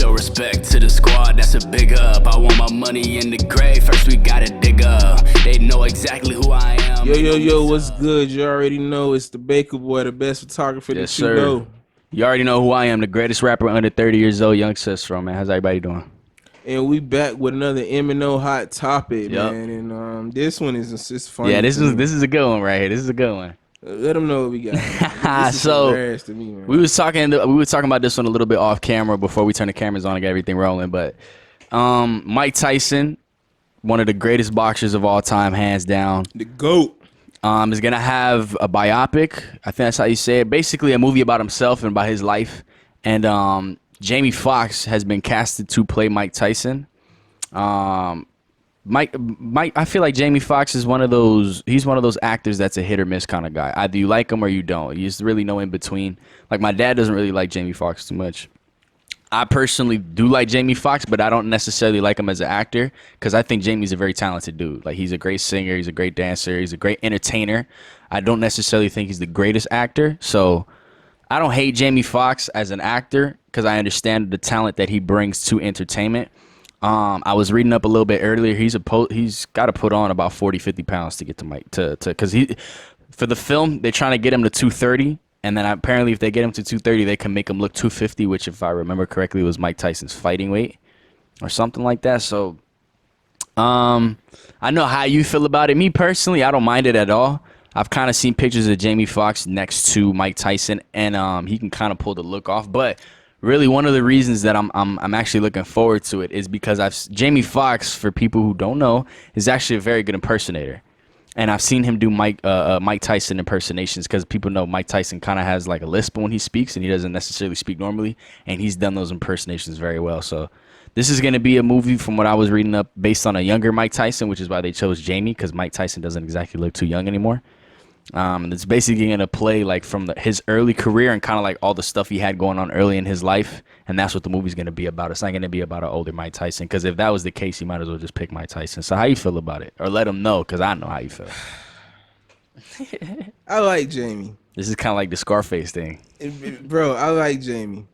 show respect to the squad, that's a big up. I want my money in the grave, first we gotta dig up. They know exactly who I am. Yo, what's good? You already know it's the Bakerboy, the best photographer Yes, that you sir. know. You already know who I am, the greatest rapper under 30 years old, Young Cicero, man. How's everybody doing? And we back with another M&O hot topic, Yep. man. And this one is just funny. Yeah, this to me. is a good one right here. This is a good one. Let them know what we got. This is So, hilarious to me, man. We were talking about this one a little bit off camera before we turn the cameras on and get everything rolling. But Mike Tyson, one of the greatest boxers of all time, hands down. The GOAT. Is gonna have a biopic. I think that's how you say it. Basically, a movie about himself and about his life. And Jamie Foxx has been casted to play Mike Tyson. Mike, I feel like Jamie Foxx is he's one of those actors that's a hit or miss kind of guy. Either you like him or you don't. There's really no in between. Like, my dad doesn't really like Jamie Foxx too much. I personally do like Jamie Foxx, but I don't necessarily like him as an actor because I think Jamie's a very talented dude. Like, he's a great singer, he's a great dancer, he's a great entertainer. I don't necessarily think he's the greatest actor, so I don't hate Jamie Foxx as an actor because I understand the talent that he brings to entertainment. I was reading up a little bit earlier. He's got to put on about 40, 50 pounds to get to Mike because for the film they're trying to get him to 230, and then apparently if they get him to 230, they can make him look 250, which if I remember correctly was Mike Tyson's fighting weight or something like that. So, I know how you feel about it. Me personally, I don't mind it at all. I've kind of seen pictures of Jamie Foxx next to Mike Tyson, and he can kind of pull the look off, but. Really, one of the reasons that I'm actually looking forward to it is because Jamie Foxx, for people who don't know, is actually a very good impersonator, and I've seen him do Mike Tyson impersonations because people know Mike Tyson kind of has like a lisp when he speaks, and he doesn't necessarily speak normally, and he's done those impersonations very well. So this is going to be a movie, from what I was reading up, based on a younger Mike Tyson, which is why they chose Jamie, because Mike Tyson doesn't exactly look too young anymore. And it's basically going to play like from his early career and kind of like all the stuff he had going on early in his life. And that's what the movie's going to be about. It's not going to be about an older Mike Tyson, because if that was the case, you might as well just pick Mike Tyson. So how you feel about it? Or let him know, because I know how you feel. I like Jamie. This is kind of like the Scarface thing. Bro, I like Jamie.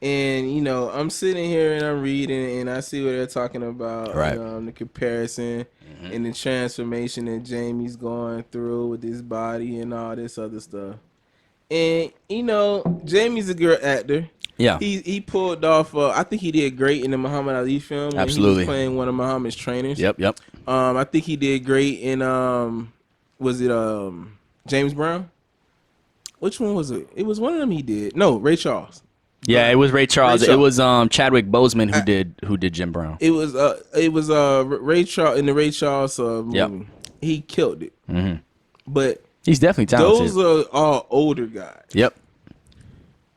And, you know, I'm sitting here and I'm reading and I see what they're talking about. Right. The comparison and the transformation that Jamie's going through with his body and all this other stuff. And, you know, Jamie's a good actor. Yeah. He pulled off, I think he did great in the Muhammad Ali film. When Absolutely. He was playing one of Muhammad's trainers. Yep. I think he did great in, was it James Brown? Which one was it? It was one of them he did. No, Ray Charles. Yeah, it was Ray Charles. It was Chadwick Boseman who did Jim Brown. It was Ray Charles in the Ray Charles movie. Yep. He killed it. Mm-hmm. But he's definitely talented. Those are all older guys. Yep.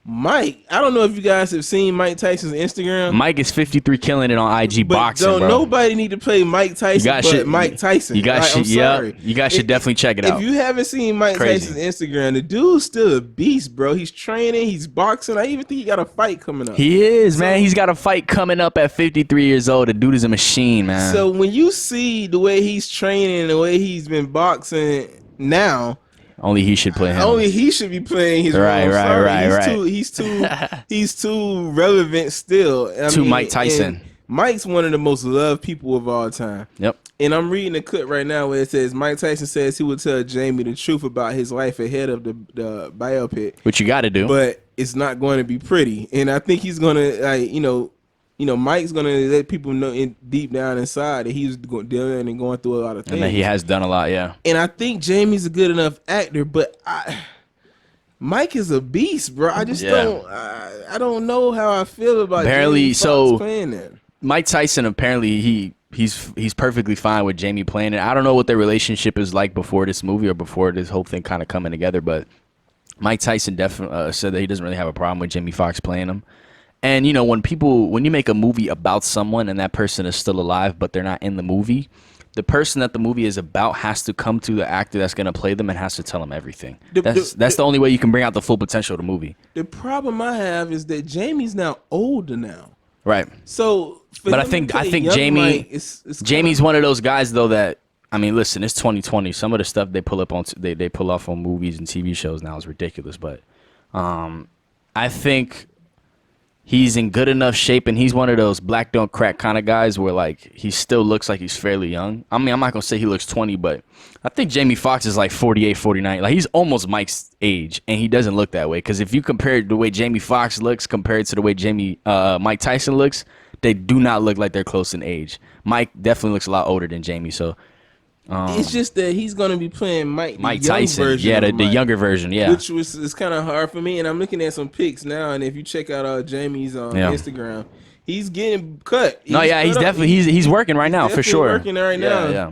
Mike, I don't know if you guys have seen Mike Tyson's Instagram. Mike is 53 killing it on IG but boxing, don't bro. nobody need to play Mike Tyson Mike Tyson. You guys should definitely check it out. If you haven't seen Mike Tyson's Instagram, the dude's still a beast, bro. He's training, he's boxing. I even think he got a fight coming up. He is, man. He's got a fight coming up at 53 years old. The dude is a machine, man. So when you see the way he's training, the way he's been boxing now, only he should play him. Only he should be playing his right. He's too relevant still. Mike Tyson. Mike's one of the most loved people of all time. Yep. And I'm reading a clip right now where it says Mike Tyson says he would tell Jamie the truth about his life ahead of the biopic. Which you got to do. But it's not going to be pretty. And I think he's going to, Mike's going to let people know deep down inside that he's dealing and going through a lot of things. And that he has done a lot, yeah. And I think Jamie's a good enough actor, but Mike is a beast, bro. I just I don't know how I feel about Jamie Foxx playing that. Mike Tyson, apparently he's perfectly fine with Jamie playing it. I don't know what their relationship is like before this movie or before this whole thing kind of coming together, but Mike Tyson definitely said that he doesn't really have a problem with Jamie Foxx playing him. And, you know, when you make a movie about someone and that person is still alive, but they're not in the movie, the person that the movie is about has to come to the actor that's going to play them and has to tell them everything. That's the only way you can bring out the full potential of the movie. The problem I have is that Jamie's now older now. Right. So, but I think Jamie, Jamie's one of those guys, though, that, I mean, listen, it's 2020. Some of the stuff they pull off on movies and TV shows now is ridiculous. But I think he's in good enough shape, and he's one of those black don't crack kind of guys where like he still looks like he's fairly young. I mean, I'm not gonna say he looks 20, but I think Jamie Foxx is like 48, 49. Like he's almost Mike's age, and he doesn't look that way. Because if you compare the way Jamie Foxx looks compared to the way Mike Tyson looks, they do not look like they're close in age. Mike definitely looks a lot older than Jamie. So it's just that he's gonna be playing Mike Tyson, version the younger version, yeah. Which is kind of hard for me. And I'm looking at some pics now, and if you check out Jamie's Instagram, he's getting cut. He's definitely he's working right now for sure. Working right now. Yeah.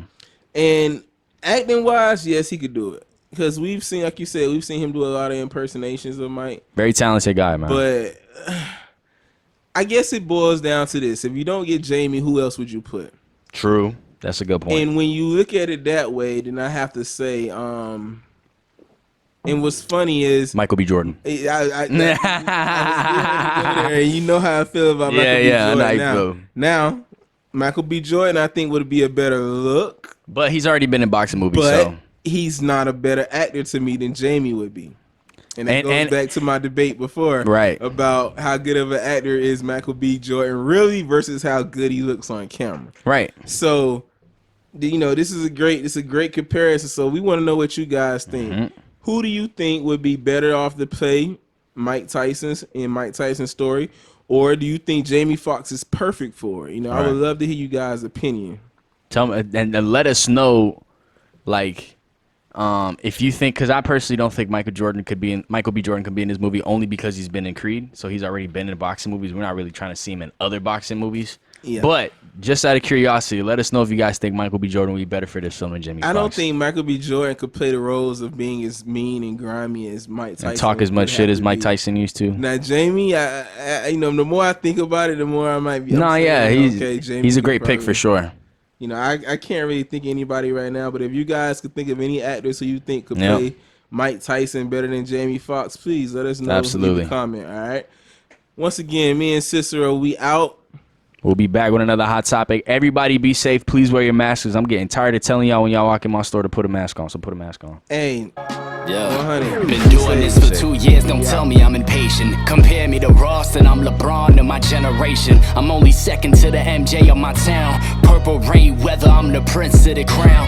And acting wise, yes, he could do it because we've seen, like you said, we've seen him do a lot of impersonations of Mike. Very talented guy, man. But I guess it boils down to this: if you don't get Jamie, who else would you put? True. That's a good point. And when you look at it that way, then I have to say, and what's funny is Michael B. Jordan. And you know how I feel about Michael B. Jordan now. Michael B. Jordan, I think, would be a better look. But he's already been in boxing movies, but he's not a better actor to me than Jamie would be. And that goes back to my debate before about how good of an actor is Michael B. Jordan really versus how good he looks on camera. Right. So, this is a great comparison. So we want to know what you guys think. Mm-hmm. Who do you think would be better off to play Mike Tyson's story? Or do you think Jamie Foxx is perfect for it? I would love to hear you guys' opinion. Tell me and let us know, like, if you think, because I personally don't think Michael B. Jordan could be in this movie only because he's been in Creed, so he's already been in boxing movies. We're not really trying to see him in other boxing movies. Yeah. But just out of curiosity, let us know if you guys think Michael B. Jordan would be better for this film than Jamie Foxx. I don't think Michael B. Jordan could play the roles of being as mean and grimy as Mike Tyson. And talk as much shit as Mike Tyson used to. Now Jamie, the more I think about it, the more I might be. He's a great pick for sure. I can't really think of anybody right now, but if you guys could think of any actors who you think could play Mike Tyson better than Jamie Foxx, please let us know. Absolutely. Leave a comment, all right? Once again, me and Cicero, we out. We'll be back with another hot topic. Everybody be safe. Please wear your masks because I'm getting tired of telling y'all when y'all walk in my store to put a mask on, so put a mask on. Hey. Yeah, been doing this for 2 years, don't tell me I'm impatient. Compare me to Ross and I'm LeBron in my generation. I'm only second to the MJ of my town. Purple rain weather, I'm the prince of the crown.